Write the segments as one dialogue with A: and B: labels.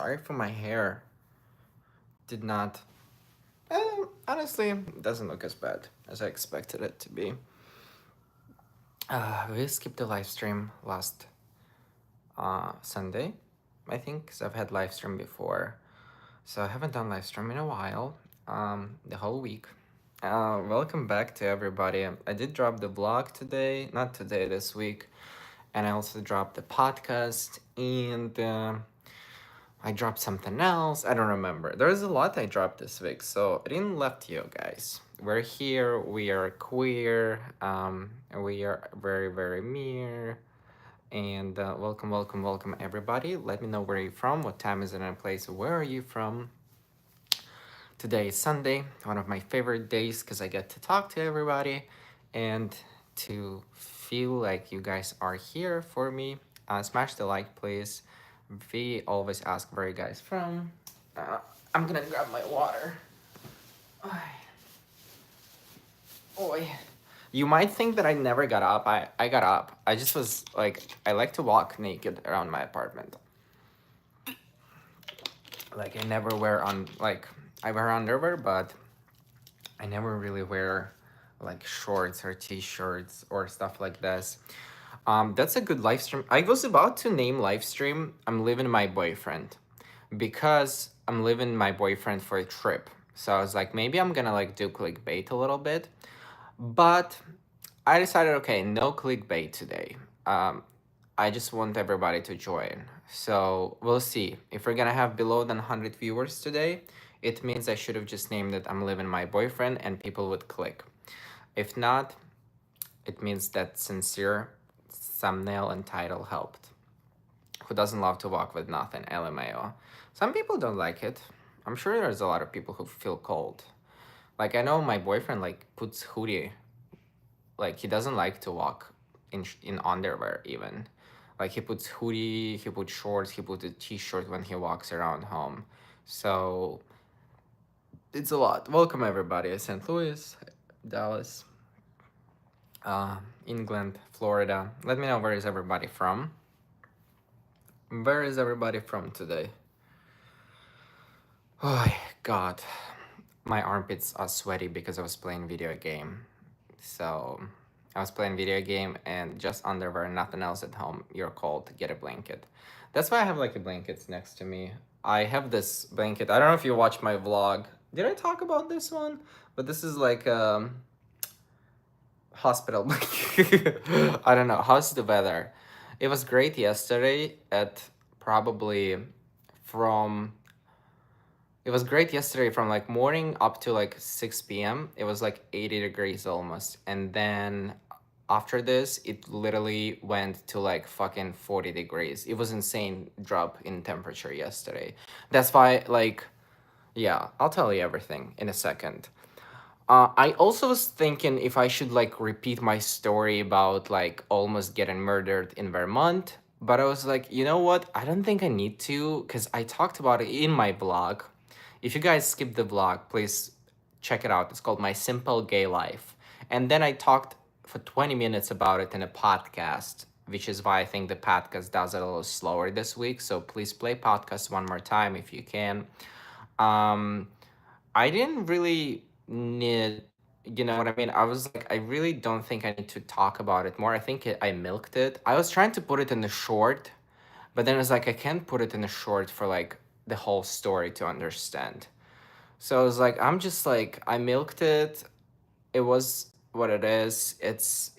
A: sorry for my hair. Did not. Honestly, it doesn't look as bad as I expected it to be. We skipped the live stream last Sunday, I think, because I've had live stream before. So I haven't done live stream in a while, the whole week. Welcome back to everybody. I did drop the vlog today, not today, this week. And I also dropped the podcast and I dropped something else. I don't remember. There's a lot I dropped this week, so I didn't left you guys. We're here. We are queer. We are very, very mere. And welcome, welcome, welcome, everybody. Let me know where you're from. What time is it in a place? Where are you from? Today is Sunday, one of my favorite days because I get to talk to everybody and to feel like you guys are here for me. Smash the like, please. We always ask where you guys from. I'm gonna grab my water. Oi. You might think that I never got up. I got up. I just was like, I like to walk naked around my apartment. Like I never wear I wear underwear, but I never really wear like shorts or t-shirts or stuff like this. That's a good live stream. I was about to name live stream I'm leaving my boyfriend because I'm leaving my boyfriend for a trip. So I was like, maybe I'm gonna like do clickbait a little bit, but I decided, okay, no clickbait today. I just want everybody to join. So we'll see. If we're gonna have below than 100 viewers today, it means I should have just named it I'm leaving my boyfriend and people would click. If not, it means that sincere thumbnail and title helped. Who doesn't love to walk with nothing? LMAO. Some people don't like it. I'm sure there's a lot of people who feel cold. Like I know my boyfriend like puts hoodie. Like he doesn't like to walk in underwear even. Like he puts hoodie, he puts shorts, he puts a t-shirt when he walks around home. So it's a lot. Welcome everybody. St. Louis, Dallas, England, Florida. Let me know where is everybody from. Where is everybody from today? Oh God, my armpits are sweaty because I was playing video game. So I was playing video game and just underwear, nothing else at home. You're cold, get a blanket. That's why I have like a blanket next to me. I have this blanket. I don't know if you watched my vlog. Did I talk about this one? But this is like hospital blanket. I don't know. How's the weather? It was great yesterday at probably from it was great yesterday from like morning up to like 6 p.m. It was like 80 degrees almost. And then after this, it literally went to like fucking 40 degrees. It was insane drop in temperature yesterday. That's why like, yeah, I'll tell you everything in a second. I also was thinking if I should like repeat my story about like almost getting murdered in Vermont. But I was like, you know what? I don't think I need to because I talked about it in my vlog. If you guys skipped the vlog, please check it out. It's called My Simple Gay Life. And then I talked for 20 minutes about it in a podcast, which is why I think the podcast does it a little slower this week. So please play podcast one more time if you can. I didn't really need, you know what I mean? I was like, I really don't think I need to talk about it more. I think I milked it. I was trying to put it in the short, but then it's like, I can't put it in a short for like the whole story to understand. So I was like, I'm just like, I milked it. It was what it is. It's,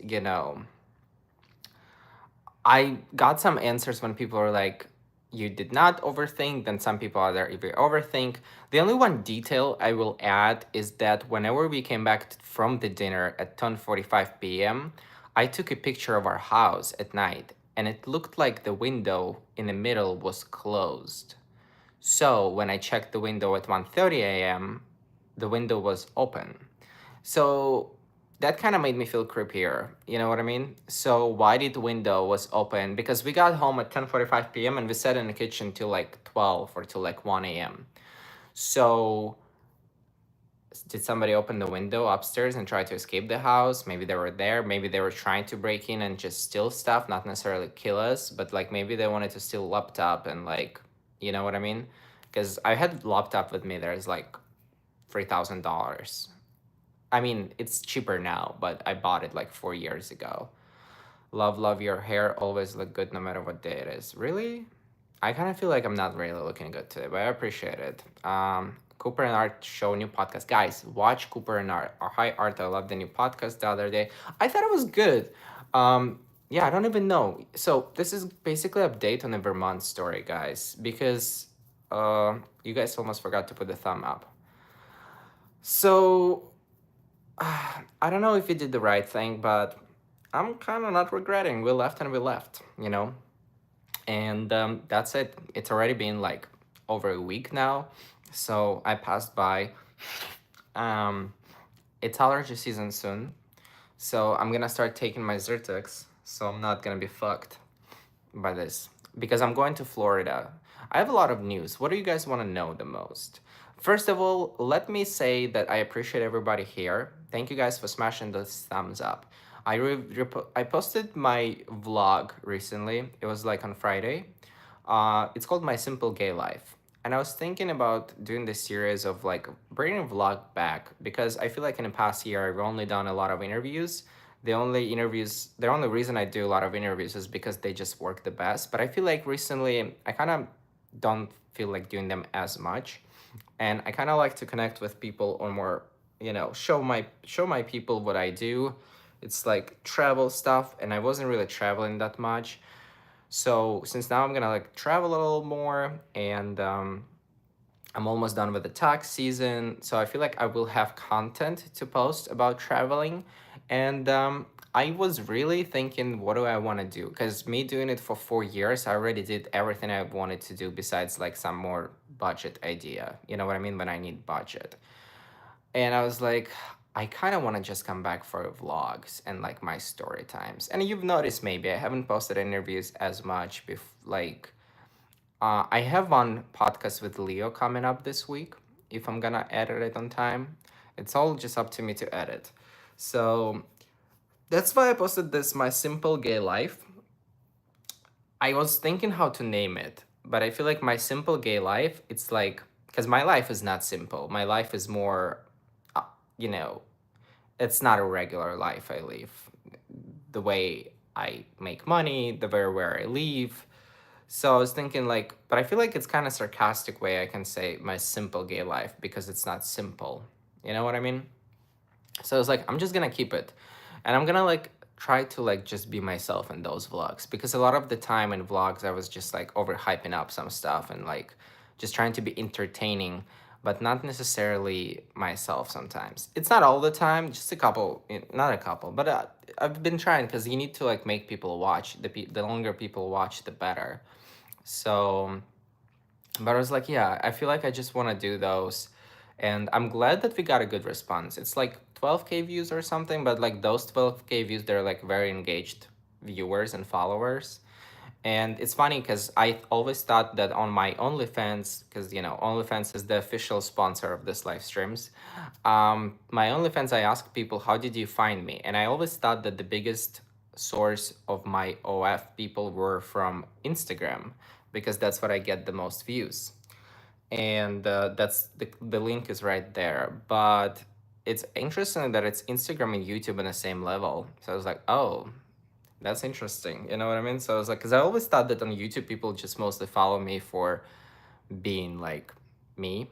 A: I got some answers when people were like, you did not overthink. Then some people are there if you overthink. The only one detail I will add is that whenever we came back from the dinner at 10:45 p.m., I took a picture of our house at night and it looked like the window in the middle was closed. So when I checked the window at 1:30 a.m., the window was open. So that kind of made me feel creepier. You know what I mean? So why did the window was open? Because we got home at 10:45 p.m. and we sat in the kitchen till like 12 or till like 1 a.m. So did somebody open the window upstairs and try to escape the house? Maybe they were there. Maybe they were trying to break in and just steal stuff, not necessarily kill us, but like maybe they wanted to steal laptop and like You know what I mean? Because I had laptop with me. There's like $3,000. I mean, it's cheaper now, but I bought it like 4 years ago. Love your hair. Always look good no matter what day it is. Really? I kind of feel like I'm not really looking good today, but I appreciate it. Cooper and Art show new podcast. Guys, watch Cooper and Art. Hi, Art. I loved the new podcast the other day. I thought it was good. Yeah, I don't even know. So this is basically an update on the Vermont story, guys, because you guys almost forgot to put the thumb up. So I don't know if you did the right thing, but I'm kind of not regretting. We left and we left, you know? And that's it. It's already been like over a week now. So I passed by. Um, it's allergy season soon. So I'm gonna start taking my Zyrtex. So I'm not gonna be fucked by this. Because I'm going to Florida. I have a lot of news. What do you guys want to know the most? First of all, let me say that I appreciate everybody here. Thank you guys for smashing those thumbs up. I posted my vlog recently. It was like on Friday. It's called My Simple Gay Life. And I was thinking about doing this series of like bringing vlog back because I feel like in the past year I've only done a lot of interviews. The only reason I do a lot of interviews is because they just work the best. But I feel like recently I kind of don't feel like doing them as much, and I kind of like to connect with people or more, show my people what I do. It's like travel stuff, and I wasn't really traveling that much. So since now I'm gonna like travel a little more, and I'm almost done with the tax season, so I feel like I will have content to post about traveling. And I was really thinking, what do I want to do? Because me doing it for 4 years, I already did everything I wanted to do besides like some more budget idea. You know what I mean? When I need budget. And I was like, I kind of want to just come back for vlogs and like my story times. And you've noticed maybe I haven't posted interviews as much. I have one podcast with Leo coming up this week. If I'm gonna edit it on time, it's all just up to me to edit. So that's why I posted this My Simple Gay Life. I was thinking how to name it, but I feel like My Simple Gay Life, it's like, because my life is not simple. My life is more, uh, you know, it's not a regular life I live. The way I make money, the way where I live. So I was thinking like, but I feel like it's kind of sarcastic way I can say my simple gay life because it's not simple. You know what I mean? So I was like, I'm just gonna keep it. And I'm gonna like try to like just be myself in those vlogs because a lot of the time in vlogs I was just like overhyping up some stuff and like just trying to be entertaining, but not necessarily myself sometimes. It's not all the time, just a couple, not a couple, but I've been trying because you need to like make people watch. The longer people watch, the better. So, but I was like, yeah, I feel like I just want to do those. And I'm glad that we got a good response. It's like 12K views or something, but like those 12K views, they're like very engaged viewers and followers. And it's funny because I always thought that on my OnlyFans, because OnlyFans is the official sponsor of this live streams. My OnlyFans, I ask people, how did you find me? And I always thought that the biggest source of my OF people were from Instagram because that's what I get the most views. And that's the link is right there. But it's interesting that it's Instagram and YouTube on the same level. So I was like, oh, that's interesting. You know what I mean? So I was like, because I always thought that on YouTube, people just mostly follow me for being like me,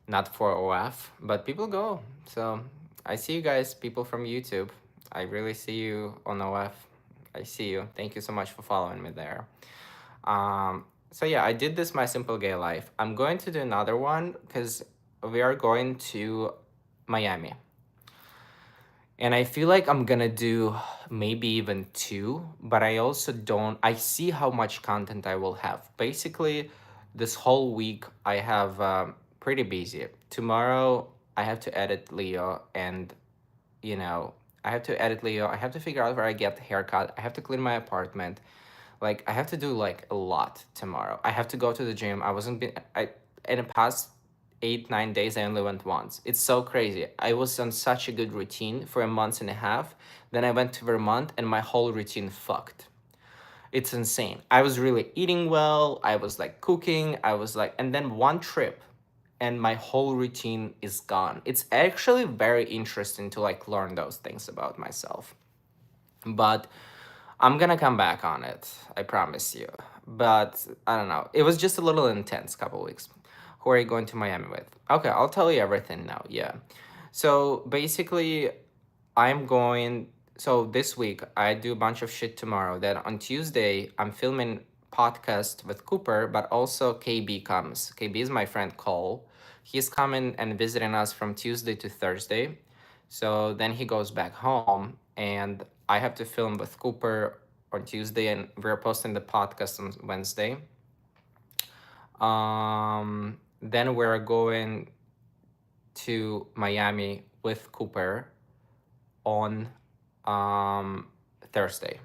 A: not for OF, but people go. So I see you guys, people from YouTube. I really see you on OF. I see you. Thank you so much for following me there. So yeah, I did this My Simple Gay Life. I'm going to do another one because we are going to Miami. And I feel like I'm gonna do maybe even two, but I also don't. I see how much content I will have. Basically, this whole week I have pretty busy. Tomorrow I have to edit Leo, and I have to edit Leo. I have to figure out where I get the haircut. I have to clean my apartment. Like I have to do like a lot tomorrow. I have to go to the gym. I wasn't been I in the past 8, 9 days I only went once. It's so crazy. I was on such a good routine for a month and a half. Then I went to Vermont and my whole routine fucked. It's insane. I was really eating well. I was like cooking. I was like, and then one trip and my whole routine is gone. It's actually very interesting to like learn those things about myself. But I'm gonna come back on it. I promise you. But I don't know. It was just a little intense couple weeks. Who are you going to Miami with? Okay, I'll tell you everything now. Yeah. So basically, I'm going. So this week I do a bunch of shit tomorrow. Then on Tuesday I'm filming podcast with Cooper, but also KB comes. KB is my friend Cole. He's coming and visiting us from Tuesday to Thursday. So then he goes back home, and I have to film with Cooper on Tuesday, and we're posting the podcast on Wednesday. Then we're going to Miami with Cooper on Thursday.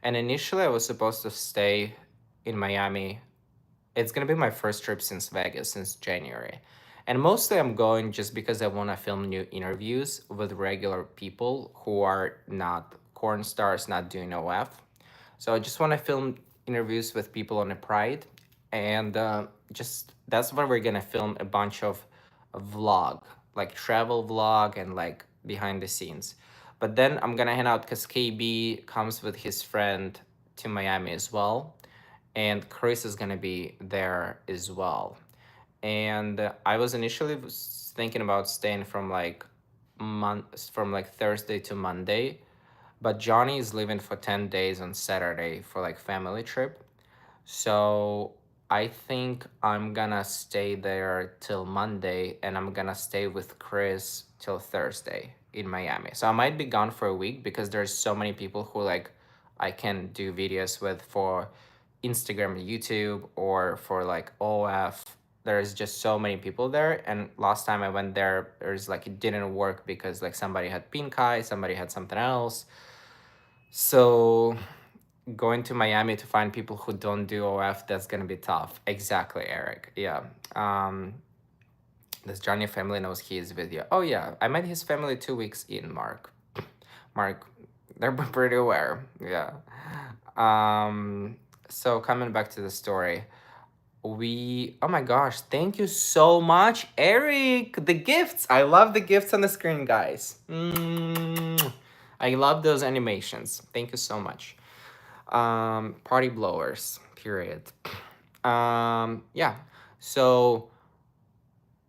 A: And initially, I was supposed to stay in Miami. It's gonna be my first trip since Vegas, since January. And mostly, I'm going just because I wanna film new interviews with regular people who are not corn stars, not doing OF. So I just wanna film interviews with people on a Pride. And just that's why we're gonna film a bunch of vlog, like travel vlog and like behind the scenes. But then I'm gonna hang out because KB comes with his friend to Miami as well, and Chris is gonna be there as well. And I was initially thinking about staying from like from like Thursday to Monday, but Johnny is leaving for 10 days on Saturday for like family trip. So I think I'm gonna stay there till Monday, and I'm gonna stay with Chris till Thursday in Miami. So I might be gone for a week because there's so many people who like I can do videos with for Instagram, YouTube, or for like OF. There's just so many people there, and last time I went there, there's like it didn't work because like somebody had pink eye, somebody had something else. So going to Miami to find people who don't do OF, that's gonna be tough. Exactly, Eric. Yeah. Does Johnny family knows he is with you? Oh yeah, I met his family 2 weeks in, Mark. Mark, they're pretty aware. Yeah. So coming back to the story, oh my gosh, thank you so much, Eric. The gifts. I love the gifts on the screen, guys. I love those animations. Thank you so much. Party blowers, period. Yeah. So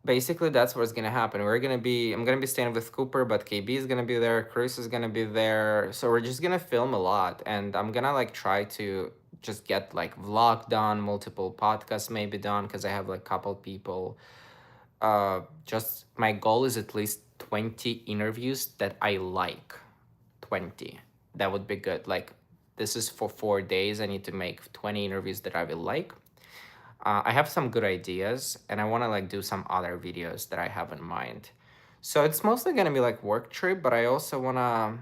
A: basically that's what's gonna happen. I'm gonna be staying with Cooper, but KB is gonna be there, Chris is gonna be there. So we're just gonna film a lot, and I'm gonna like try to just get like vlog done, multiple podcasts maybe done, because I have like couple people. Just my goal is at least 20 interviews that I like. 20. That would be good. Like this is for 4 days. I need to make 20 interviews that I will like. I have some good ideas, and I want to like do some other videos that I have in mind. So it's mostly gonna be like work trip, but I also wanna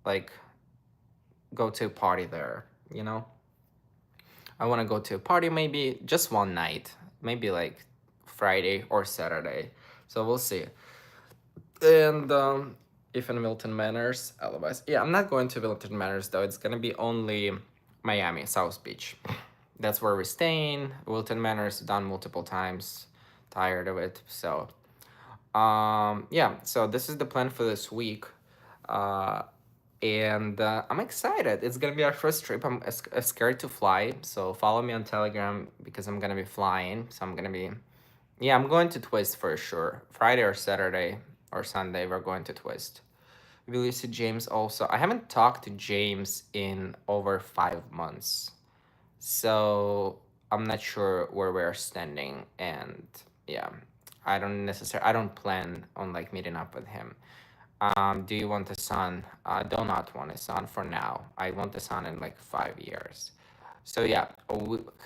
A: like go to a party there. You know, I wanna go to a party maybe just one night, maybe like Friday or Saturday. So we'll see. And if in Wilton Manors, otherwise, yeah, I'm not going to Wilton Manors though. It's gonna be only Miami, South Beach. That's where we're staying. Wilton Manors done multiple times. Tired of it. So, yeah. So this is the plan for this week, and I'm excited. It's gonna be our first trip. I'm scared to fly. So follow me on Telegram because I'm gonna be flying. So I'm gonna be, yeah, I'm going to Twist for sure. Friday or Saturday or Sunday, we're going to Twist. Will you see James also? I haven't talked to James in over 5 months. So I'm not sure where we're standing, and yeah, I don't plan on like meeting up with him. Do you want a son? I do not want a son for now. I want a son in like 5 years. So yeah,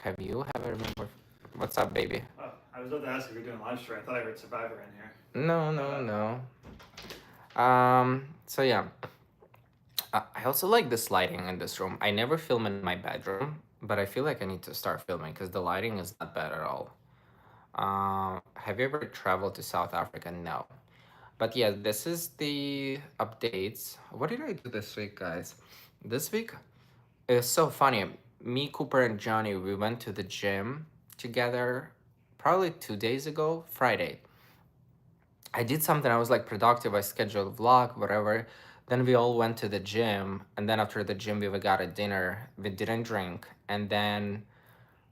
A: have I remember? What's up, baby?
B: Oh, I was about to ask if you're doing live stream. I thought I heard Survivor in here.
A: No, no, no. So yeah, I also like this lighting in this room. I never film in my bedroom, but I feel like I need to start filming because the lighting is not bad at all. Have you ever traveled to South Africa? No. But yeah, this is the updates. What did I do this week, guys? This week is so funny. me, Cooper, and Johnny, we went to the gym together probably 2 days ago, Friday. I did something, I was like productive, I scheduled a vlog, whatever. Then we all went to the gym, and then after the gym, we got a dinner. We didn't drink, and then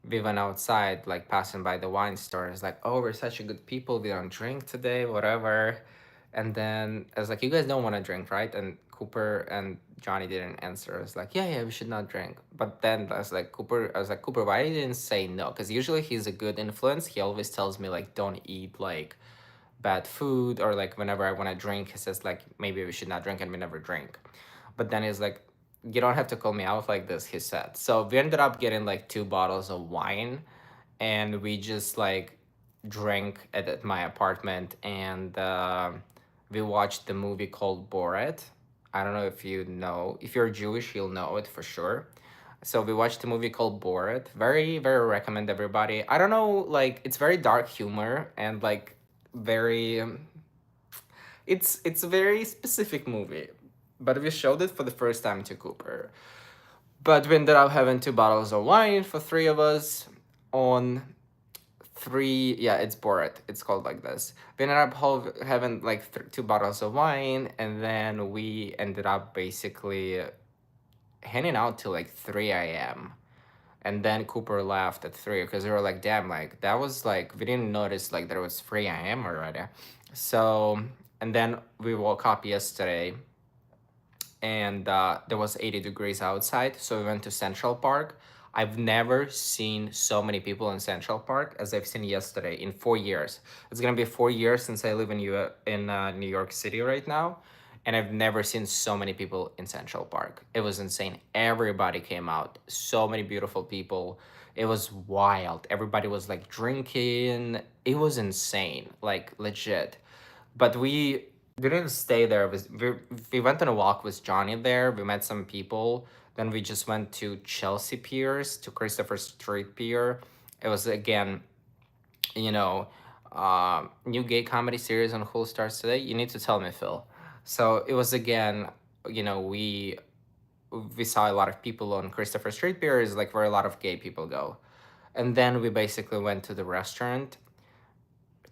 A: we went outside, like passing by the wine store. It's like, oh, we're such a good people. We don't drink today, whatever. And then I was like, you guys don't want to drink, right? And Cooper and Johnny didn't answer. I was like, yeah, we should not drink. But then I was like, Cooper, why you didn't say no? Because usually he's a good influence. He always tells me like, don't eat like bad food, or like whenever I want to drink, he says like maybe we should not drink, and we never drink. But then he's like, you don't have to call me out like this, he said. So we ended up getting like 2 bottles of wine, and we just like drank at my apartment, and we watched the movie called Borat. I don't know if you know, if you're Jewish, you'll know it for sure. So we watched a movie called Borat. Very, very recommend everybody. I don't know, like it's very dark humor, and like very it's a very specific movie. But we showed it for the first time to Cooper. But we ended up having 2 bottles of wine for 3 of us on three. Yeah, it's Borat. It's called like this. We ended up having like 2 bottles of wine, and then we ended up basically hanging out till like 3 a.m. And then Cooper left at 3 because we were like, damn, like that was like, we didn't notice like there was 3 a.m. already. So, and then we woke up yesterday, and there was 80 degrees outside. So we went to Central Park. I've never seen so many people in Central Park as I've seen yesterday in 4 years. It's gonna be 4 years since I live in New York City right now, and I've never seen so many people in Central Park. It was insane. Everybody came out. So many beautiful people. It was wild. Everybody was like drinking. It was insane, like legit. But we didn't stay there. We went on a walk with Johnny there. We met some people. Then we just went to Chelsea Piers, to Christopher Street Pier. It was again, you know, new gay comedy series on Who Starts Today. You need to tell me, Phil. So it was again, we saw a lot of people on Christopher Street Pier, is like where a lot of gay people go. And then we basically went to the restaurant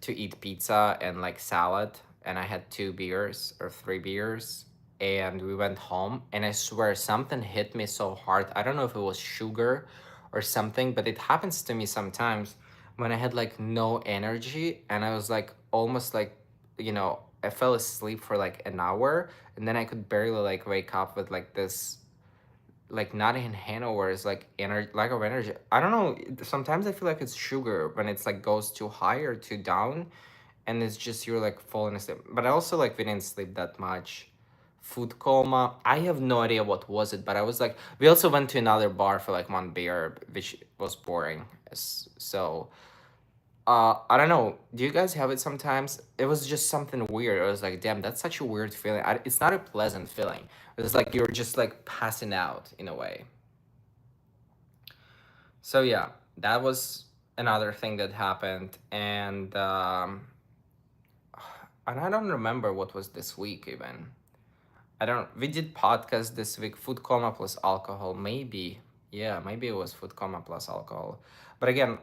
A: to eat pizza and like salad, and I had 2 beers or 3 beers, and we went home, and I swear something hit me so hard. I don't know if it was sugar or something, but it happens to me sometimes when I had like no energy, and I was like almost like, I fell asleep for like an hour, and then I could barely like wake up with like this, like not in hangover, it's like energy, lack of energy. I don't know, sometimes I feel like it's sugar when it's like goes too high or too down, and it's just you're like falling asleep. But I also like we didn't sleep that much. Food coma, I have no idea what was it, but I was like, we also went to another bar for like 1 beer, which was boring. So I don't know, do you guys have it sometimes? It was just something weird. I was like, damn, that's such a weird feeling. It's not a pleasant feeling. It's like you're just like passing out in a way. So yeah, that was another thing that happened. And I don't remember what was this week even. We did podcast this week, food coma plus alcohol, maybe. Yeah, maybe it was food coma plus alcohol. But again,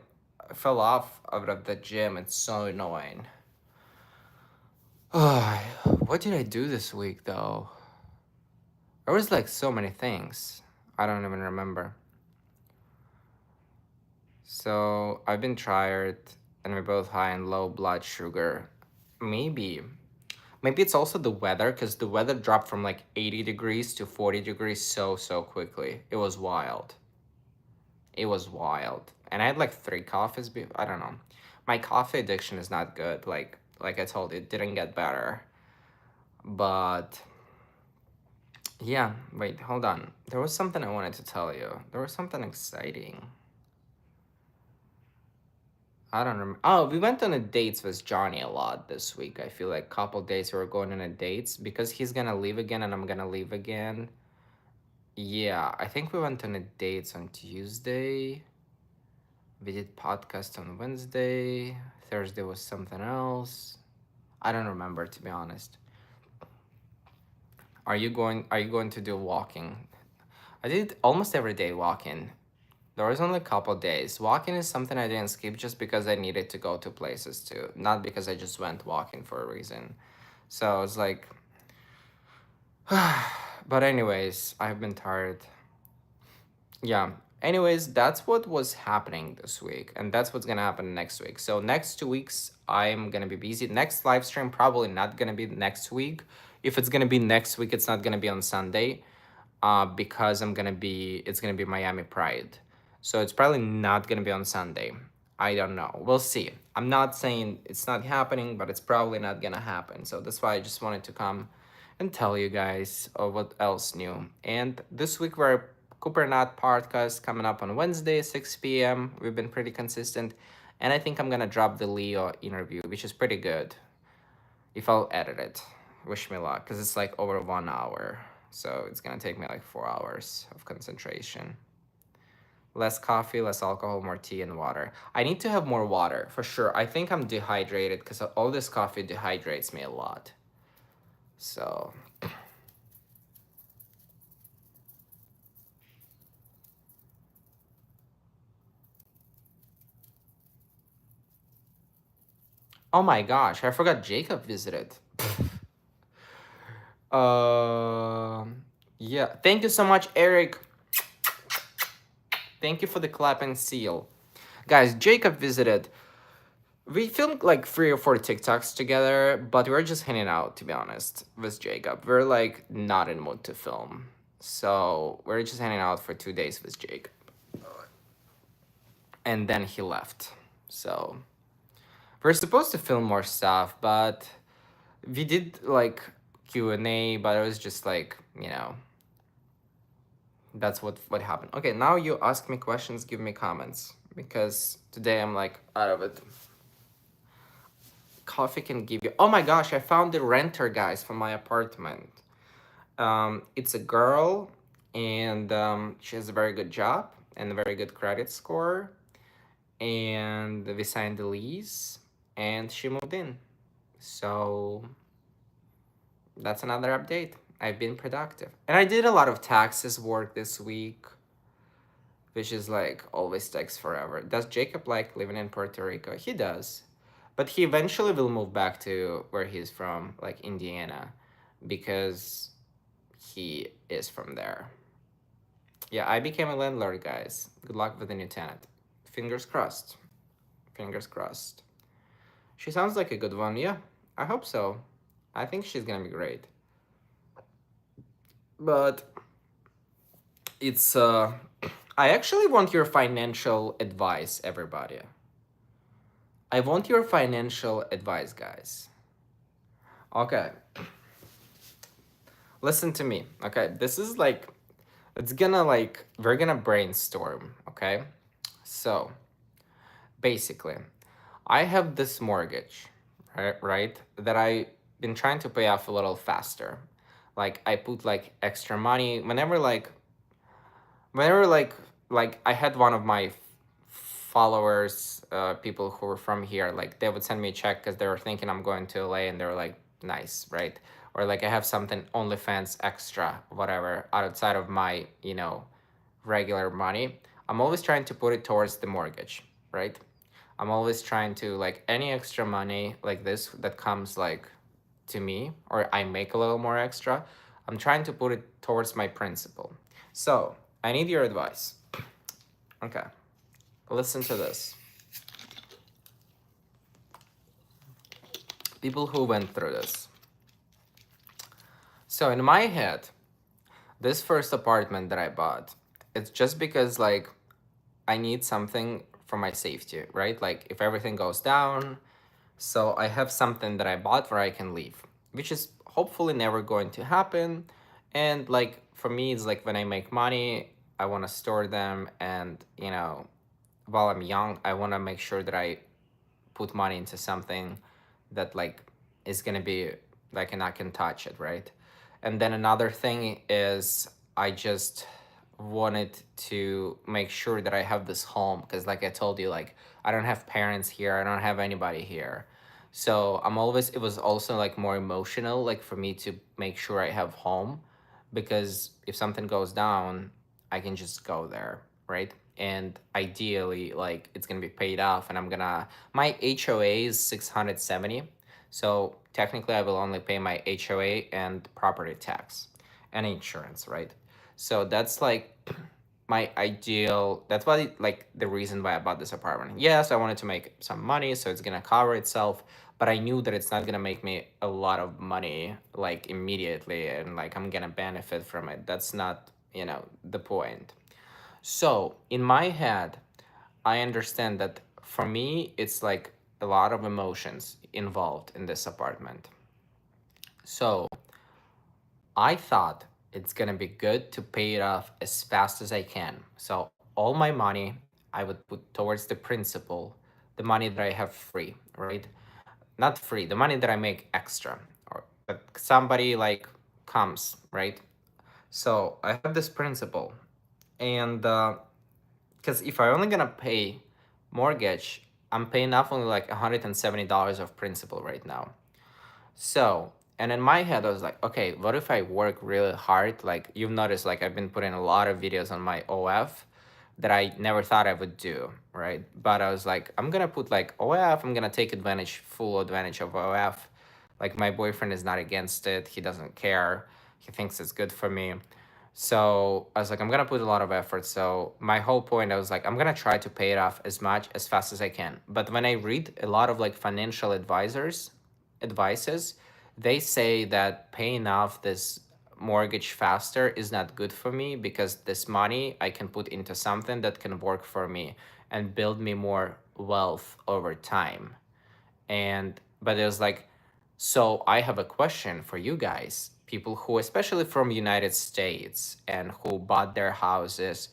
A: I fell off out of the gym. It's so annoying. What did I do this week though? There was like so many things. I don't even remember. So I've been tired, and we're both high in low blood sugar. Maybe. Maybe it's also the weather, because the weather dropped from like 80 degrees to 40 degrees so quickly. It was wild. It was wild. And I had like 3 coffees. I don't know. My coffee addiction is not good. Like I told you, it didn't get better. But yeah, wait, hold on. There was something I wanted to tell you. There was something exciting. I don't remember. Oh, we went on a dates with Johnny a lot this week. I feel like couple days we were going on a dates because he's gonna leave again and I'm gonna leave again. Yeah, I think we went on a dates on Tuesday. We did podcast on Wednesday. Thursday was something else. I don't remember, to be honest. Are you going to do walking? I did almost every day walking There was only a couple days. Walking is something I didn't skip just because I needed to go to places too, not because I just went walking for a reason. So it's like, but anyways, I've been tired. Yeah. Anyways, that's what was happening this week, and that's what's gonna happen next week. So next 2 weeks, I'm gonna be busy. Next live stream probably not gonna be next week. If it's gonna be next week, it's not gonna be on Sunday, because it's gonna be Miami Pride, so it's probably not gonna be on Sunday. I don't know. We'll see. I'm not saying it's not happening, but it's probably not gonna happen. So that's why I just wanted to come and tell you guys what else new. And this week we're Cooper Not podcast coming up on Wednesday, 6 p.m. We've been pretty consistent. And I think I'm gonna drop the Leo interview, which is pretty good. If I'll edit it. Wish me luck, because it's like over 1 hour. So it's gonna take me like 4 hours of concentration. Less coffee, less alcohol, more tea and water. I need to have more water, for sure. I think I'm dehydrated because all this coffee dehydrates me a lot. So oh my gosh, I forgot Jacob visited. Yeah. Thank you so much, Eric. Thank you for the clap and seal. Guys, Jacob visited. We filmed like 3 or 4 TikToks together, but we're just hanging out, to be honest, with Jacob. We're like not in mood to film. So we're just hanging out for 2 days with Jacob. And then he left. So we're supposed to film more stuff, but we did like Q&A, but it was just like, that's what happened. Okay, now you ask me questions, give me comments, because today I'm like out of it. Coffee can give you. Oh my gosh, I found the renter, guys, for my apartment. It's a girl, and she has a very good job and a very good credit score, and we signed the lease, and she moved in. So that's another update. I've been productive, and I did a lot of taxes work this week, which is like always takes forever. Does Jacob like living in Puerto Rico? He does. But he eventually will move back to where he's from, like Indiana, because he is from there. Yeah, I became a landlord, guys. Good luck with the new tenant. Fingers crossed. Fingers crossed. She sounds like a good one. Yeah, I hope so. I think she's gonna be great. But it's I actually want your financial advice, everybody. I want your financial advice, guys. Okay. Listen to me. Okay. This is like, we're gonna brainstorm. Okay. So, basically, I have this mortgage, right? That I've been trying to pay off a little faster. Like, I put like extra money whenever I had one of my followers, people who were from here, like they would send me a check because they were thinking I'm going to LA, and they were like, nice, right? Or like I have something OnlyFans extra, whatever, outside of my, regular money. I'm always trying to put it towards the mortgage, right? I'm always trying to, like, any extra money like this that comes like to me, or I make a little more extra, I'm trying to put it towards my principal. So I need your advice. Okay. Listen to this. People who went through this. So in my head, this first apartment that I bought, it's just because like I need something for my safety, right? Like if everything goes down, so I have something that I bought where I can leave, which is hopefully never going to happen. And like for me, it's like when I make money, I want to store them, and while I'm young, I want to make sure that I put money into something that like is gonna be like, and I can touch it, right? And then another thing is I just wanted to make sure that I have this home, because like I told you, like I don't have parents here, I don't have anybody here. So it was also like more emotional, like for me to make sure I have home, because if something goes down, I can just go there, right? and ideally like it's gonna be paid off, and my HOA is 670, so technically I will only pay my HOA and property tax and insurance, right? So that's like my ideal. That's why like the reason why I bought this apartment. Yes, I wanted to make some money, so it's gonna cover itself, but I knew that it's not gonna make me a lot of money like immediately, and like I'm gonna benefit from it. That's not, the point. So in my head, I understand that for me, it's like a lot of emotions involved in this apartment. So I thought it's gonna be good to pay it off as fast as I can. So all my money I would put towards the principal, the money that I have free, right? Not free, the money that I make extra, or that somebody like comes, right? So I have this principal, and because if I only gonna pay mortgage, I'm paying off only like $170 of principal right now. So, and in my head, I was like, okay, what if I work really hard? Like, you've noticed, like, I've been putting a lot of videos on my OF that I never thought I would do, right? But I was like, I'm gonna put like OF, I'm gonna take full advantage of OF. Like, my boyfriend is not against it, he doesn't care, he thinks it's good for me. So I was like, I'm gonna put a lot of effort. So my whole point, I was like, I'm gonna try to pay it off as fast as I can. But when I read a lot of like financial advices, they say that paying off this mortgage faster is not good for me, because this money I can put into something that can work for me and build me more wealth over time. And but it was like, so I have a question for you guys, people who especially from United States and who bought their houses.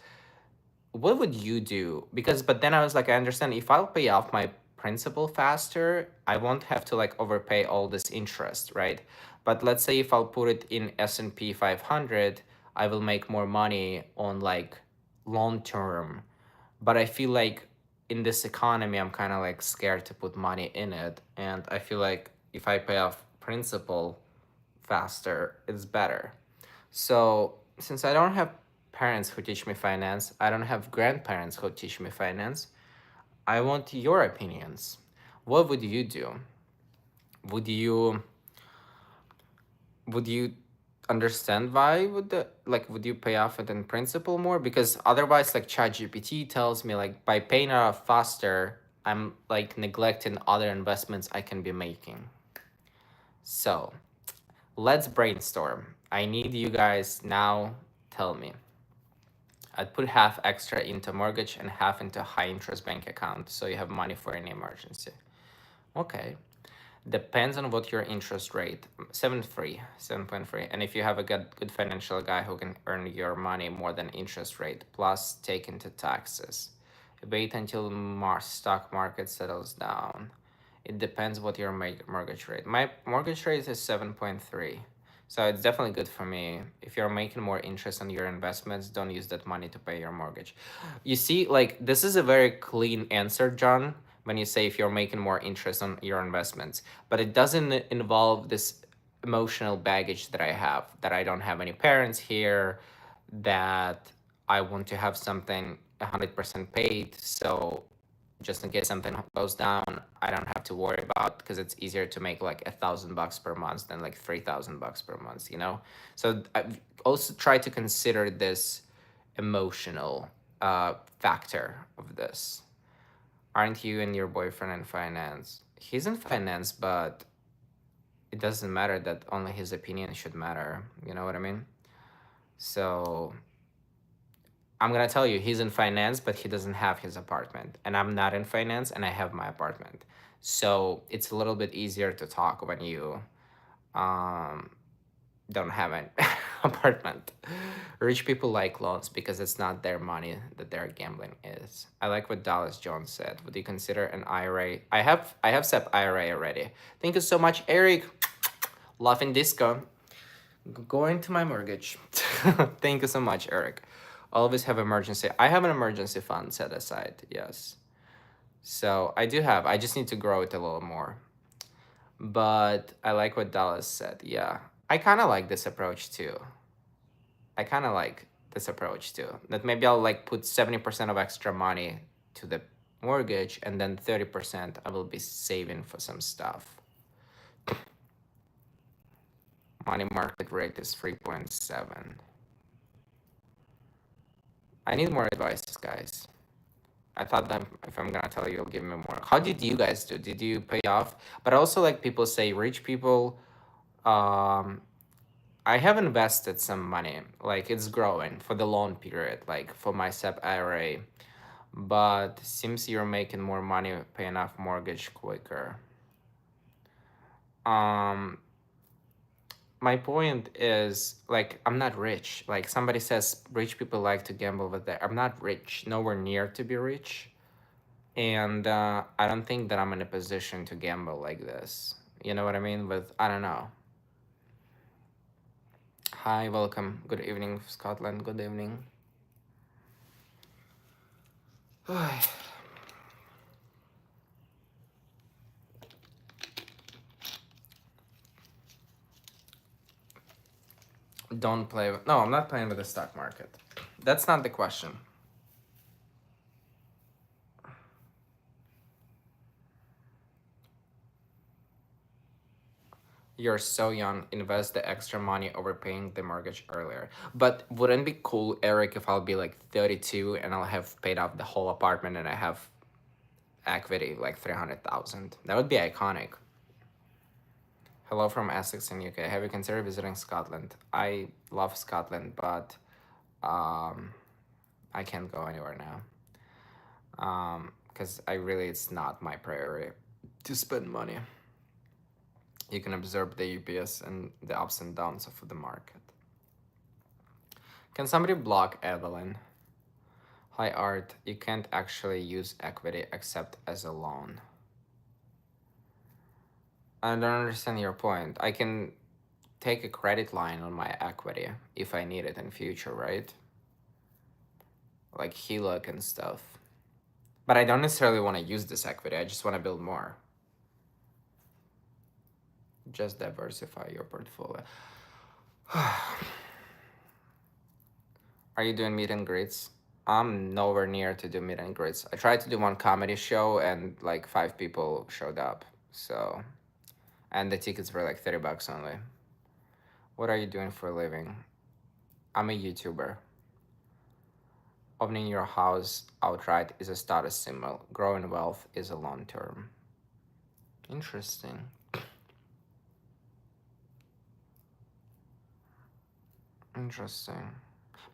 A: What would you do? Because but then I was like, I understand if I'll pay off my principal faster, I won't have to like overpay all this interest, right? But let's say if I'll put it in S&P 500, I will make more money on like long term. But I feel like in this economy, I'm kind of like scared to put money in it, and I feel like if I pay off principal faster, it's better. So, since I don't have parents who teach me finance, I don't have grandparents who teach me finance, I want your opinions. What would you do? Would you would you understand why would you pay off it in principal more? Because otherwise like ChatGPT tells me like by paying it off faster, I'm like neglecting other investments I can be making. So, let's brainstorm. I need you guys now. Tell me. I'd put half extra into mortgage and half into high interest bank account so you have money for any emergency. Okay. Depends on what your interest rate. 7.3. And if you have a good financial guy who can earn your money more than interest rate, plus take into taxes. Wait until stock market settles down. It depends what your mortgage rate. My mortgage rate is 7.3. So it's definitely good for me. If you're making more interest on your investments, don't use that money to pay your mortgage. You see, like, this is a very clean answer, John, when you say if you're making more interest on your investments. But it doesn't involve this emotional baggage that I have, that I don't have any parents here, that I want to have something 100% paid. So just in case something goes down, I don't have to worry about, because it's easier to make like $1,000 per month than like $3,000 per month. So I've also tried to consider this emotional factor of this. Aren't you and your boyfriend in finance? He's in finance, but it doesn't matter that only his opinion should matter. You know what I mean? So I'm gonna tell you, he's in finance, but he doesn't have his apartment. And I'm not in finance, and I have my apartment. So it's a little bit easier to talk when you um, don't have an apartment. Rich people like loans because it's not their money that their gambling is. I like what Dallas Jones said. Would you consider an IRA? I have set IRA already. Thank you so much, Eric. Laughing disco. Going to my mortgage. Thank you so much, Eric. Always have emergency. I have an emergency fund set aside. Yes. So I do have. I just need to grow it a little more. But I like what Dallas said. Yeah. I kind of like this approach too. I kind of like this approach too. That maybe I'll like put 70% of extra money to the mortgage, and then 30% I will be saving for some stuff. Money market rate is 3.7. I need more advice, guys. I thought that if I'm gonna tell you, you'll give me more. How did you guys do? Did you pay off? But also, like people say, rich people. I have invested some money. Like it's growing for the loan period, like for my SEP IRA. But seems you're making more money paying off mortgage quicker. My point is like I'm not rich. Like somebody says rich people like to gamble with that. I'm not rich, nowhere near to be rich. And I don't think that I'm in a position to gamble like this. You know what I mean? With I don't know. Hi, welcome. Good evening, Scotland. Good evening. Don't play with... No, I'm not playing with the stock market. That's not the question. You're so young. Invest the extra money overpaying the mortgage earlier. But wouldn't it be cool, Eric, if I'll be like 32 and I'll have paid off the whole apartment and I have equity like 300,000? That would be iconic. Hello from Essex in UK. Have you considered visiting Scotland? I love Scotland, but I can't go anywhere now. Because it's not my priority to spend money. You can observe the UPS and the ups and downs of the market. Can somebody block Evelyn? Hi Art, you can't actually use equity except as a loan. I don't understand your point. I can take a credit line on my equity if I need it in future, right? Like HELOC and stuff. But I don't necessarily want to use this equity. I just want to build more. Just diversify your portfolio. Are you doing meet and greets? I'm nowhere near to do meet and greets. I tried to do one comedy show and like 5 people showed up. So, and the tickets were like $30 only. What are you doing for a living? I'm a YouTuber. Owning your house outright is a status symbol. Growing wealth is a long term. Interesting. Interesting.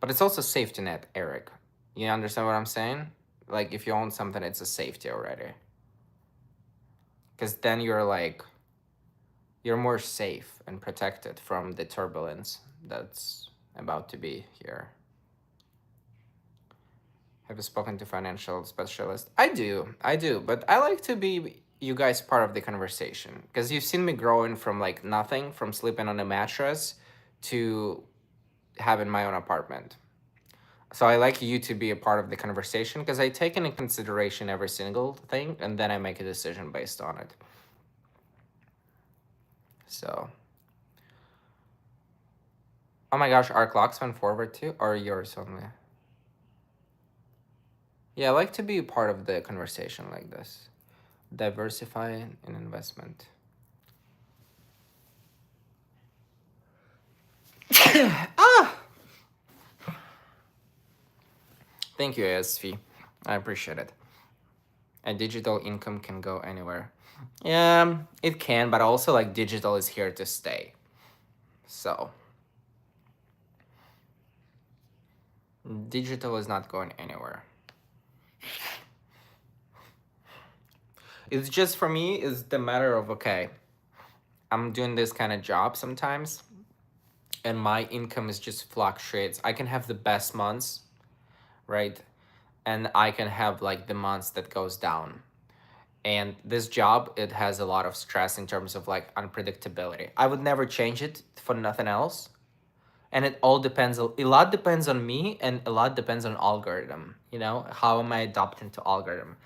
A: But it's also safety net, Eric. You understand what I'm saying? Like if you own something, it's a safety already. Because then you're more safe and protected from the turbulence that's about to be here. Have you spoken to financial specialist? I do, but I like to be you guys part of the conversation because you've seen me growing from like nothing, from sleeping on a mattress to having my own apartment. So I like you to be a part of the conversation because I take into consideration every single thing and then I make a decision based on it. So, oh my gosh, our clocks went forward too, or yours only? Yeah, I like to be a part of the conversation like this. Diversify in investment. Thank you, ASV. I appreciate it. A digital income can go anywhere. Yeah, it can, but also like digital is here to stay. So digital is not going anywhere. It's just for me is the matter of okay, I'm doing this kind of job sometimes and my income is just fluctuates. I can have the best months, right? And I can have like the months that goes down. And this job, it has a lot of stress in terms of like unpredictability. I would never change it for nothing else. And it all depends, a lot depends on me and a lot depends on algorithm, you know, how am I adapting to algorithm?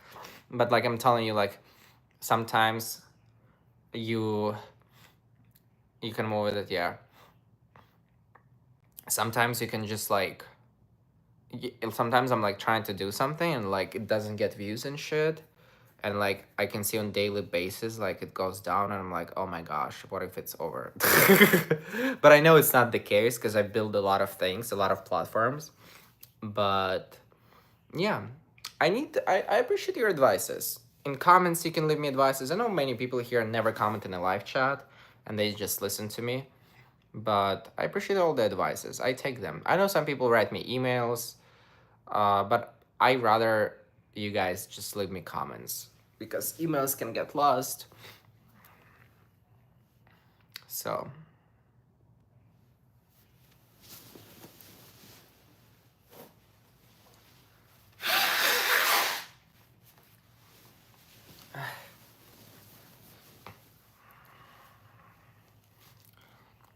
A: But like I'm telling you, like sometimes you can move with it, yeah. Sometimes you can just like sometimes I'm like trying to do something and like it doesn't get views and shit, and like I can see on daily basis like it goes down, and I'm like, oh my gosh, what if it's over? But I know it's not the case because I build a lot of things, a lot of platforms. But yeah, I appreciate your advices. In comments, you can leave me advices. I know many people here never comment in a live chat, and they just listen to me. But I appreciate all the advices. I take them. I know some people write me emails, but I rather you guys just leave me comments because emails can get lost. So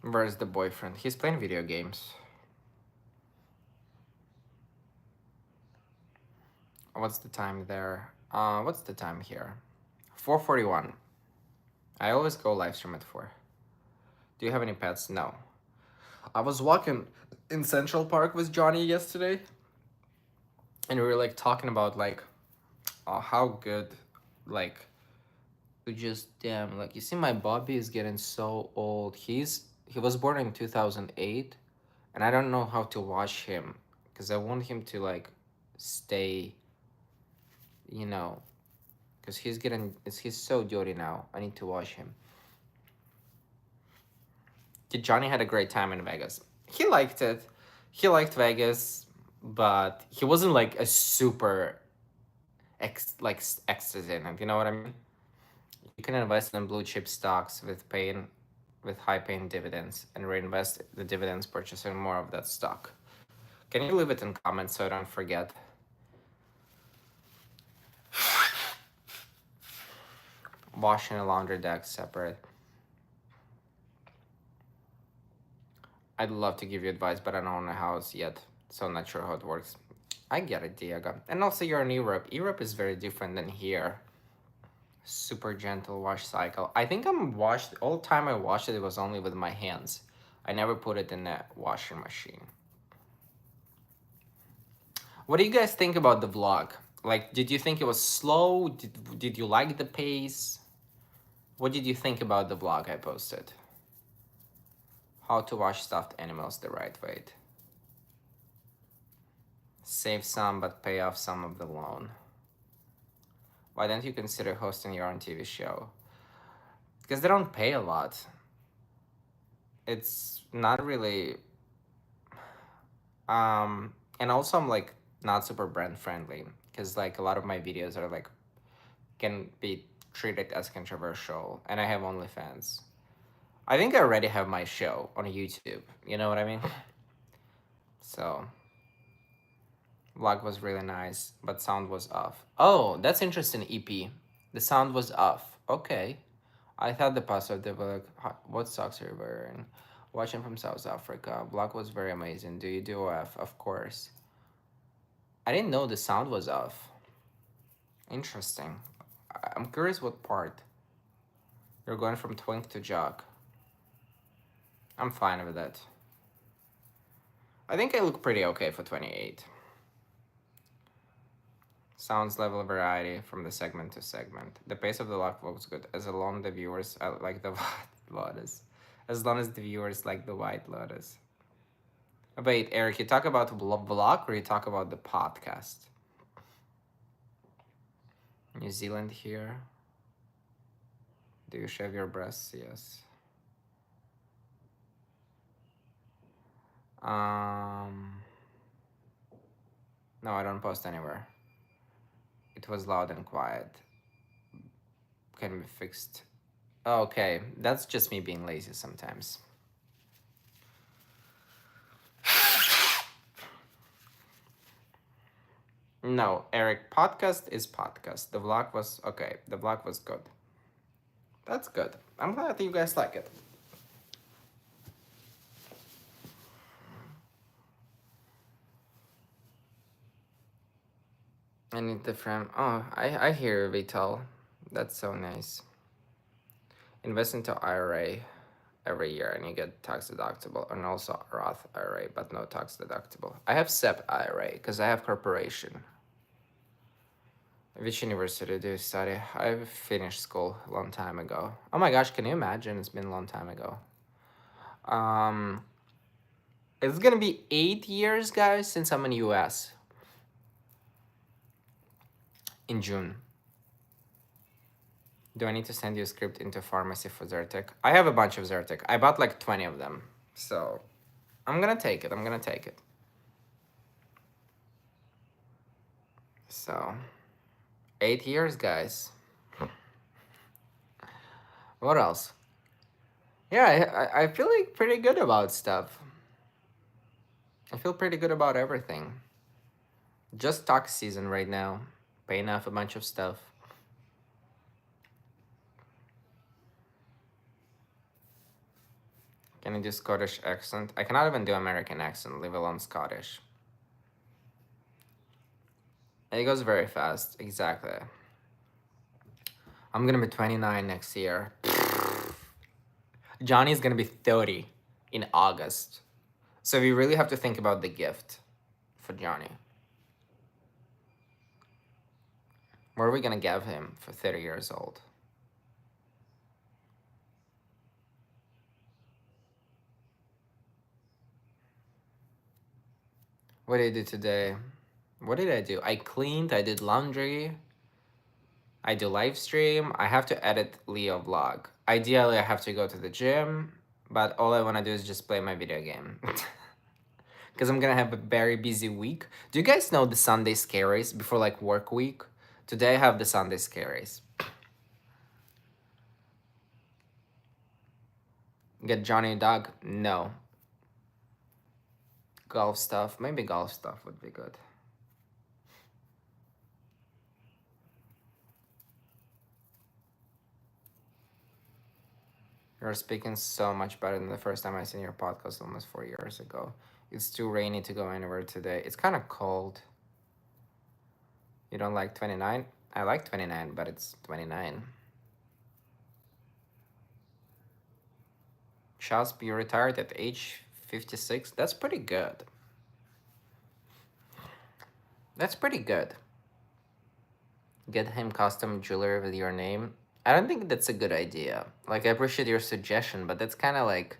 A: where's the boyfriend? He's playing video games. What's the time there? What's the time here? 4:41. I always go live stream at 4. Do you have any pets? No. I was walking in Central Park with Johnny yesterday, and we were like talking about like how good, like, we just damn, like, you see my Bobby is getting so old. He was born in 2008, and I don't know how to wash him because I want him to like stay, you know, because he's so dirty now. I need to wash him. Johnny had a great time in Vegas. He liked it. He liked Vegas, but he wasn't like a super ecstasy in it. You know what I mean? You can invest in blue chip stocks with high paying dividends and reinvest the dividends purchasing more of that stock. Can you leave it in comments so I don't forget? Washing a laundry deck separate. I'd love to give you advice, but I don't own a house yet, so I'm not sure how it works. I get it, Diego. And also, you're in Europe. Europe is very different than here. Super gentle wash cycle. I think all the time I washed it was only with my hands. I never put it in a washing machine. What do you guys think about the vlog? Like, did you think it was slow? Did you like the pace? What did you think about the vlog I posted? How to wash stuffed animals the right way. Save some but pay off some of the loan. Why don't you consider hosting your own TV show? Because they don't pay a lot. It's not really and also I'm like not super brand friendly because like a lot of my videos are like can be treated as controversial, and I have OnlyFans. I think I already have my show on YouTube. You know what I mean? So vlog was really nice, but sound was off. Oh, that's interesting, EP. The sound was off. Okay. I thought the password they were like, what socks are you wearing? Watching from South Africa. Vlog was very amazing. Do you do OF? Of course. I didn't know the sound was off. Interesting. I'm curious what part. You're going from twink to jock. I'm fine with that. I think I look pretty okay for 28. Sounds level variety from the segment to segment. The pace of the lock was good, as long as the viewers like the white lotus. As long as the viewers like the white lotus. Wait, Eric, you talk about vlog or you talk about the podcast? New Zealand here. Do you shave your breasts? Yes. No, I don't post anywhere. It was loud and quiet. Can be fixed. Oh, okay, that's just me being lazy sometimes. No, Eric, podcast is podcast. The vlog was okay. The vlog was good. That's good. I'm glad that you guys like it. I need the frame. Oh, I hear Vital. That's so nice. Invest into IRA. every year, and you get tax deductible, and also Roth IRA, but no tax deductible. I have SEP IRA because I have corporation. Which university do you study? I finished school a long time ago. Oh my gosh, can you imagine? It's been a long time ago. It's gonna be 8 years, guys, since I'm in US. In June. Do I need to send you a script into pharmacy for Zyrtec? I have a bunch of Zyrtec. I bought like 20 of them. So I'm gonna take it. I'm gonna take it. So 8 years, guys. What else? Yeah, I feel like pretty good about stuff. I feel pretty good about everything. Just tax season right now. Paying off a bunch of stuff. Can I do Scottish accent? I cannot even do American accent, leave alone Scottish. It goes very fast, exactly. I'm gonna be 29 next year. Johnny's gonna be 30 in August. So we really have to think about the gift for Johnny. What are we gonna give him for 30 years old? What did I do today? What did I do? I cleaned, I did laundry, I do live stream, I have to edit Leo vlog. Ideally, I have to go to the gym, but all I wanna do is just play my video game. Because I'm gonna have a very busy week. Do you guys know the Sunday scaries before like work week? Today I have the Sunday scaries. Get Johnny a dog? No. Golf stuff? Maybe golf stuff would be good. You're speaking so much better than the first time I seen your podcast almost 4 years ago. It's too rainy to go anywhere today. It's kind of cold. You don't like 29? I like 29, but it's 29. Charles be retired at age 56? That's pretty good. That's pretty good. Get him custom jewelry with your name. I don't think that's a good idea. Like, I appreciate your suggestion, but that's kind of like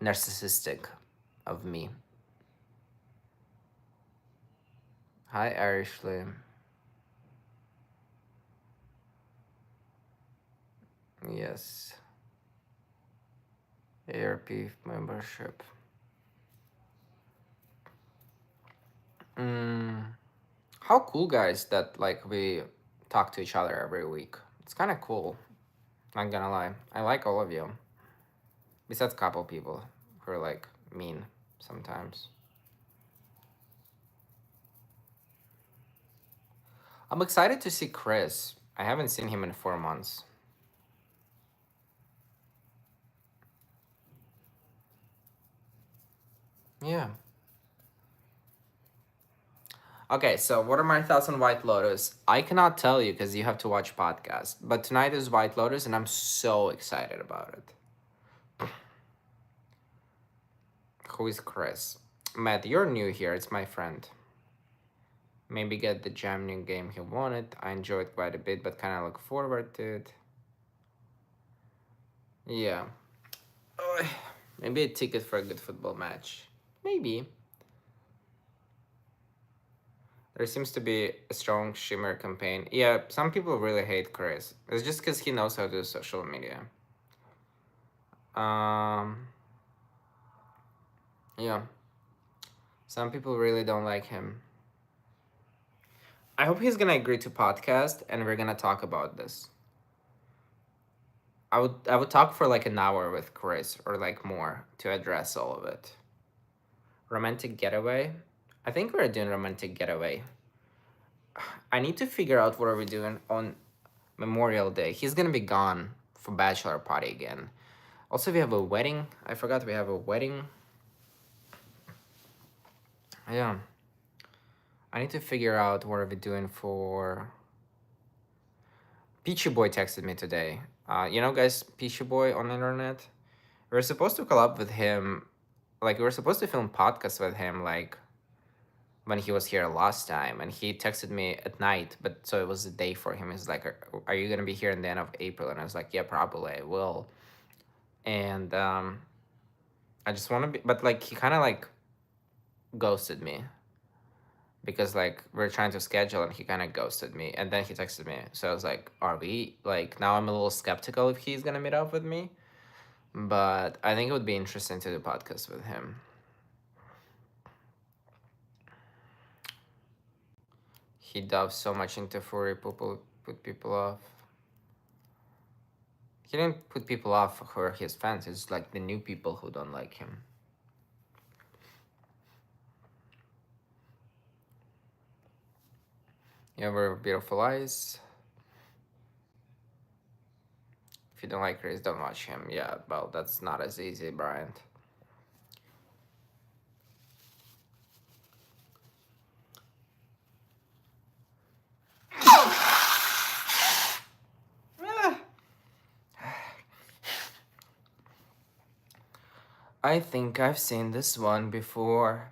A: narcissistic of me. Hi, Irishly. Yes. ARP membership. How cool, guys, that like we talk to each other every week. It's kind of cool. Not gonna lie. I like all of you. Besides a couple people who are like mean sometimes. I'm excited to see Chris. I haven't seen him in 4 months. Yeah. Okay, so what are my thoughts on White Lotus? I cannot tell you because you have to watch podcast. But tonight is White Lotus, and I'm so excited about it. Who is Chris? Matt, you're new here. It's my friend. Maybe get the jam new game he wanted. I enjoyed quite a bit, but kind of look forward to it. Yeah. Maybe a ticket for a good football match. Maybe. There seems to be a strong Shimmer campaign. Yeah, some people really hate Chris. It's just because he knows how to do social media. Yeah. Some people really don't like him. I hope he's gonna agree to podcast and we're gonna talk about this. I would talk for like an hour with Chris or like more to address all of it. Romantic getaway? I think we're doing romantic getaway. I need to figure out what are we doing on Memorial Day. He's gonna be gone for bachelor party again. Also, we have a wedding. I forgot we have a wedding. Yeah. I need to figure out what are we doing for... Peachy Boy texted me today. You know, guys, Peachy Boy on the internet? We were supposed to collab with him, like we were supposed to film podcasts with him, like when he was here last time, and he texted me at night, but so it was a day for him. He's like, are you gonna be here in the end of April? And I was like, yeah, probably I will. And I just want to be, but like he kind of like ghosted me because like we're trying to schedule and he kind of ghosted me, and then he texted me. So I was like, are we like, now I'm a little skeptical if he's gonna meet up with me, but I think it would be interesting to do podcast with him. He delves so much into furry, people put people off. He didn't put people off who are his fans. It's like the new people who don't like him. You have very beautiful eyes. If you don't like Chris, don't watch him. Yeah, well, that's not as easy, Bryant. I think I've seen this one before,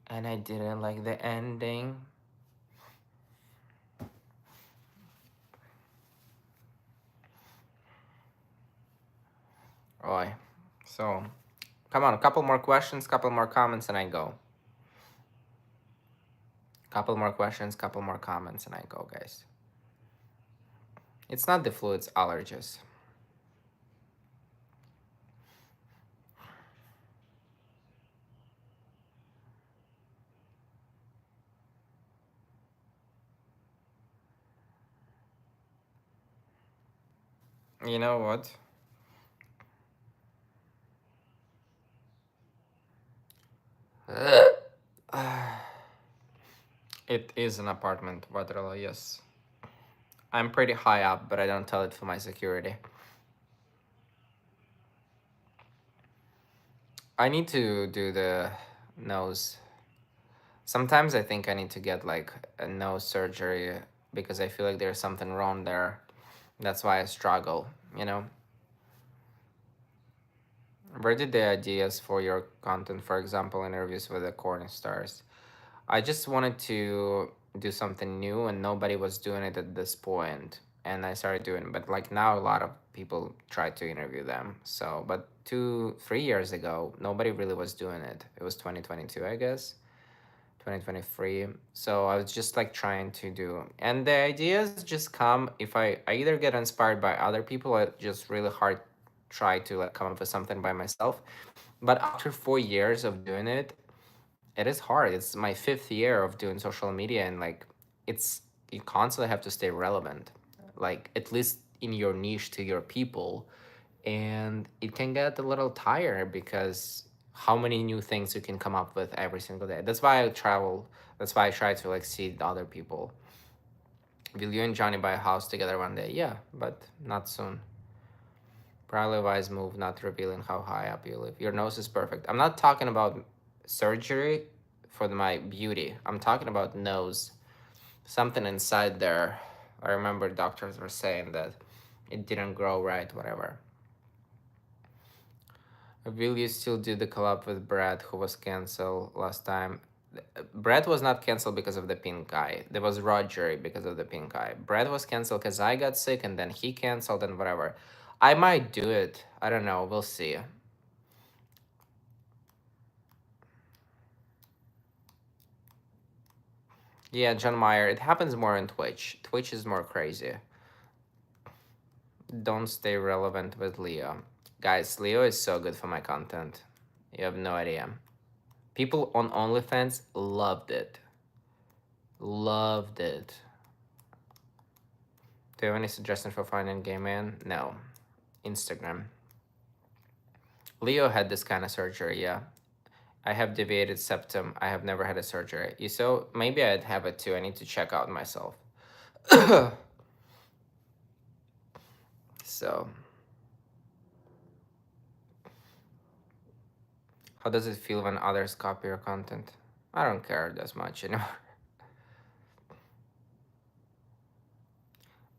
A: and I didn't like the ending. Oi. So, come on, a couple more questions, couple more comments, and I go. Couple more questions, couple more comments, and I go, guys. It's not the flu, it's allergies. You know what? It is an apartment, Waterloo, yes. I'm pretty high up, but I don't tell it for my security. I need to do the nose. Sometimes I think I need to get like a nose surgery because I feel like there's something wrong there. That's why I struggle, you know? Where did the ideas for your content, for example, interviews with the corn stars? I just wanted to do something new and nobody was doing it at this point. And I started doing it. But like now a lot of people try to interview them. So but 3 years ago, nobody really was doing it. It was 2022, I guess. 2023. So I was just like trying to do, and the ideas just come if I either get inspired by other people or just really hard try to like come up with something by myself. But after 4 years of doing it, it is hard. It's my fifth year of doing social media, and like it's, you constantly have to stay relevant, like at least in your niche to your people, and it can get a little tired because how many new things you can come up with every single day. That's why I travel. That's why I try to like see other people. Will you and Johnny buy a house together one day? Yeah, but not soon. Probably a wise move not revealing how high up you live. Your nose is perfect. I'm not talking about surgery for my beauty. I'm talking about nose. Something inside there. I remember doctors were saying that it didn't grow right, whatever. Will you still do the collab with Brad, who was canceled last time? Brad was not canceled because of the pink eye. There was Roger because of the pink eye. Brad was canceled because I got sick and then he canceled and whatever. I might do it. I don't know. We'll see. Yeah, John Mayer. It happens more in Twitch. Twitch is more crazy. Don't stay relevant with Leo. Guys, Leo is so good for my content. You have no idea. People on OnlyFans loved it. Loved it. Do you have any suggestions for finding gay man? No. Instagram. Leo had this kind of surgery, yeah. I have deviated septum. I have never had a surgery. You so maybe I'd have it too. I need to check out myself. So, how does it feel when others copy your content? I don't care as much anymore.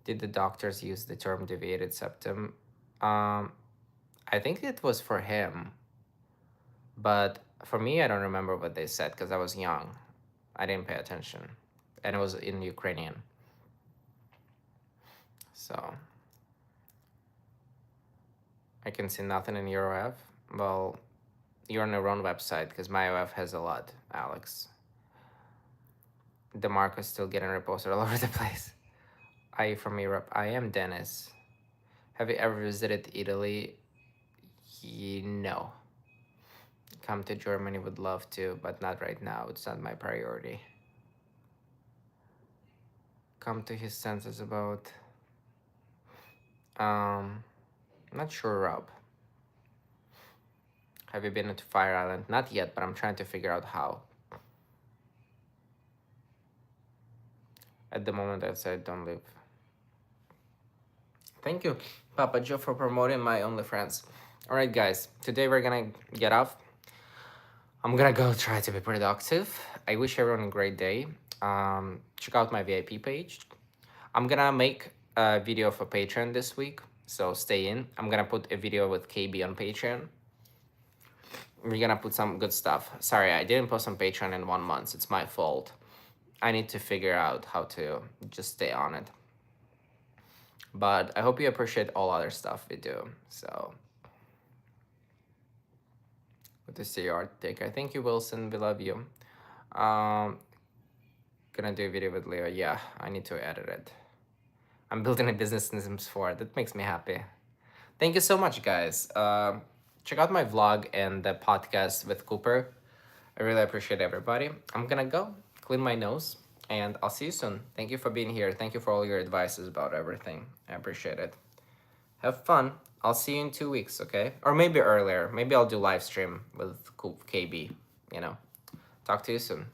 A: Did the doctors use the term deviated septum? Um, I think it was for him, but for me, I don't remember what they said because I was young. I didn't pay attention, and it was in Ukrainian. So I can see nothing in your OF. Well, you're on your own website because my OF has a lot, Alex. DeMarco's still getting reposted all over the place. Are you from Europe? I am Dennis. Have you ever visited Italy? No. Come to Germany, would love to, but not right now. It's not my priority. Come to his senses about... not sure, Rob. Have you been to Fire Island? Not yet, but I'm trying to figure out how. At the moment, I'd say don't live. Thank you, Papa Joe, for promoting my OnlyFriends. Alright, guys, today we're gonna get off. I'm gonna go try to be productive. I wish everyone a great day. Check out my VIP page. I'm gonna make a video for Patreon this week, so stay in. I'm gonna put a video with KB on Patreon. We're gonna put some good stuff. Sorry, I didn't post on Patreon in 1 month. It's my fault. I need to figure out how to just stay on it. But I hope you appreciate all other stuff we do. So, good to see you, Arctic. I thank you, Wilson. We love you. Gonna do a video with Leo. Yeah, I need to edit it. I'm building a business in Sims 4. That makes me happy. Thank you so much, guys. Check out my vlog and the podcast with Cooper. I really appreciate everybody. I'm gonna go clean my nose, and I'll see you soon. Thank you for being here. Thank you for all your advices about everything. I appreciate it. Have fun. I'll see you in 2 weeks, okay? Or maybe earlier. Maybe I'll do live stream with KB, you know. Talk to you soon.